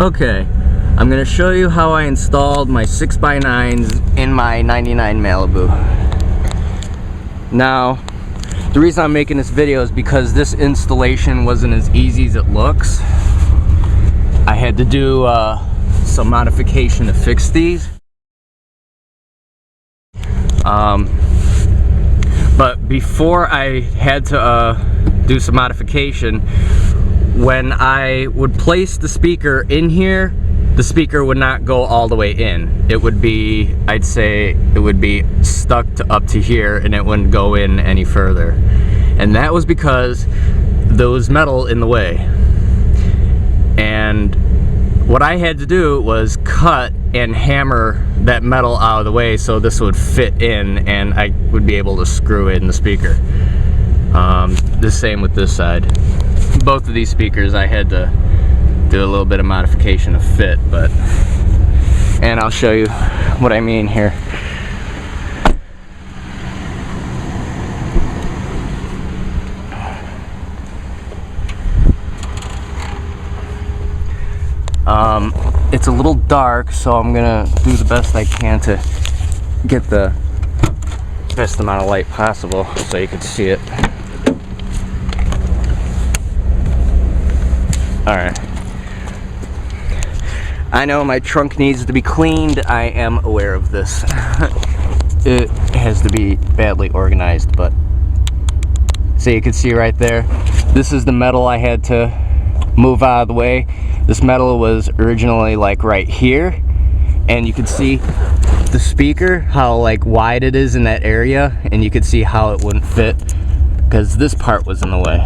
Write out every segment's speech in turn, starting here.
Okay, I'm gonna show you how I installed my 6x9's in my 99 Malibu. Now, the reason I'm making this video is because this installation wasn't as easy as it looks. I had to do some modification to fix these. But before I had to do some modification, when I would place the speaker in here, the speaker would not go all the way in. It would be, I'd say, it would be stuck up to here and it wouldn't go in any further. And that was because there was metal in the way. And what I had to do was cut and hammer that metal out of the way so this would fit in and I would be able to screw it in the speaker. The same with this side. Both of these speakers I had to do a little bit of modification to fit, but, and I'll show you what I mean here. It's a little dark, so I'm gonna do the best I can to get the best amount of light possible so you can see it. Alright. I know my trunk needs to be cleaned. I am aware of this. It has to be badly organized, but so you can see right there, this is the metal I had to move out of the way. This metal was originally like right here, and you can see the speaker, how like wide it is in that area, and you could see how it wouldn't fit because this part was in the way.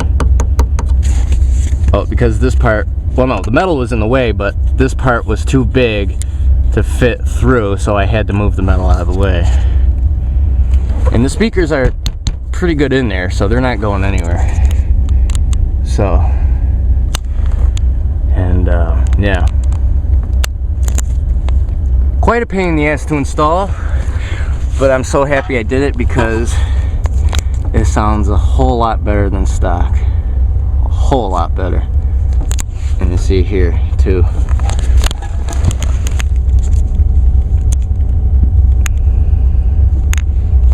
Oh, because this part, well no, the metal was in the way, but this part was too big to fit through, so I had to move the metal out of the way. And the speakers are pretty good in there, so they're not going anywhere. So, and yeah. Quite a pain in the ass to install, but I'm so happy I did it because it sounds a whole lot better than stock. A whole lot better. And you see here too.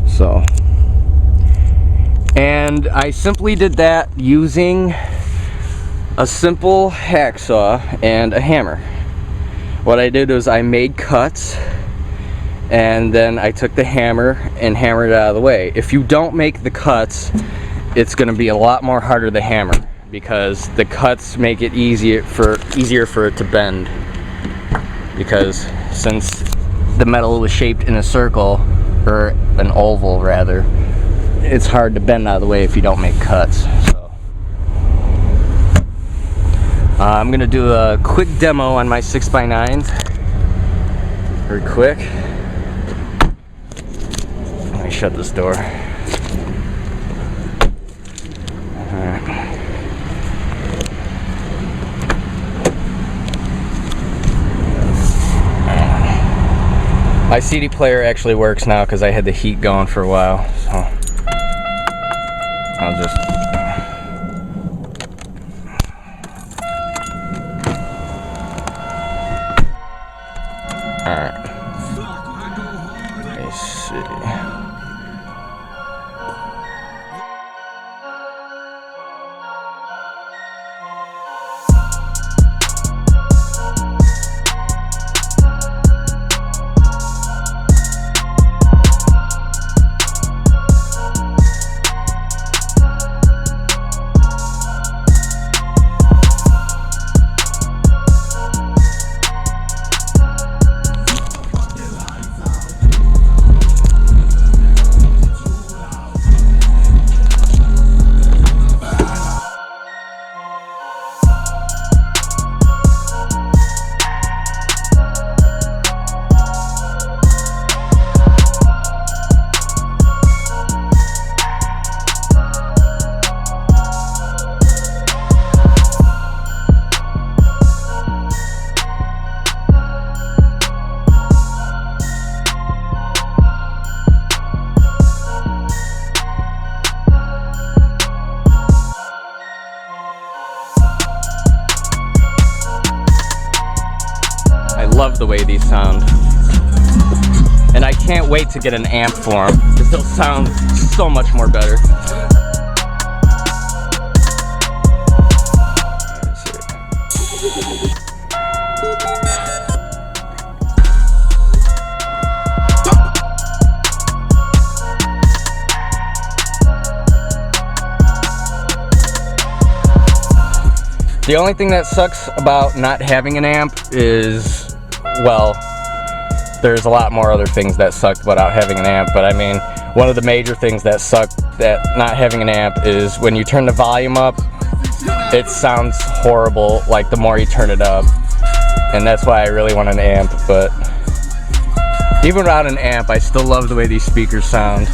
So, and I simply did that using a simple hacksaw and a hammer. What I did was I made cuts and then I took the hammer and hammered it out of the way. If you don't make the cuts, it's going to be a lot more harder to hammer because the cuts make it easier for it to bend, because since the metal was shaped in a circle, or an oval rather, it's hard to bend out of the way if you don't make cuts. So I'm gonna do a quick demo on my 6x9's, very quick. Let me shut this door. Alright. My CD player actually works now because I had the heat going for a while, so I'll just... Alright. Let me see. way these sound. And I can't wait to get an amp for them, because they'll sound so much more better. The only thing that sucks about not having an amp is, well, there's a lot more other things that sucked without having an amp, but I mean, one of the major things that sucked that not having an amp is when you turn the volume up, it sounds horrible, like the more you turn it up, and that's why I really want an amp. But even without an amp, I still love the way these speakers sound.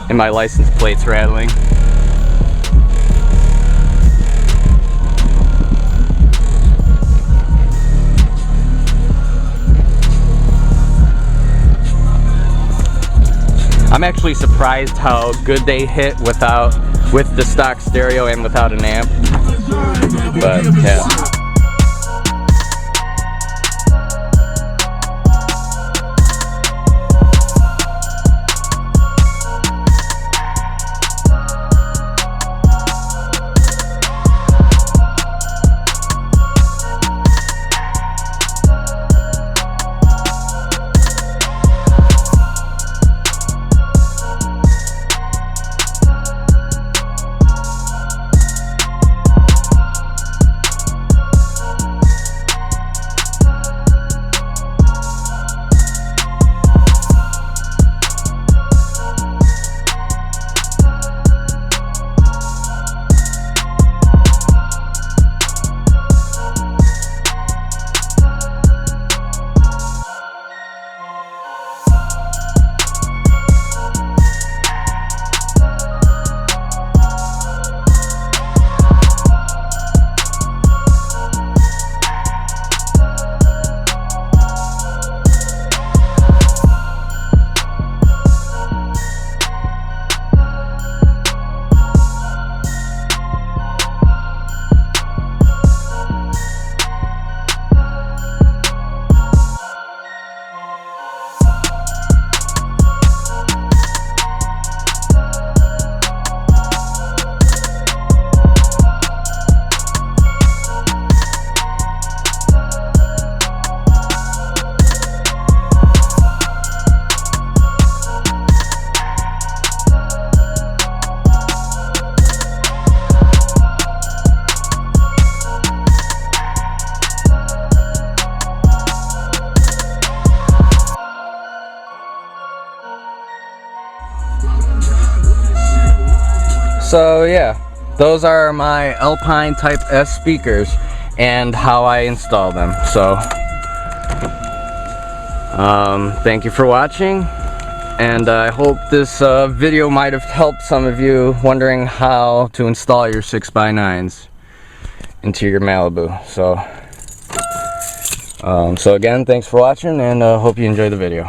And my license plate's rattling. I'm actually surprised how good they hit with the stock stereo and without an amp. But yeah. So yeah, those are my Alpine Type-E speakers and how I install them. So thank you for watching, and I hope this video might have helped some of you wondering how to install your 6x9's into your Malibu. So again, thanks for watching, and hope you enjoy the video.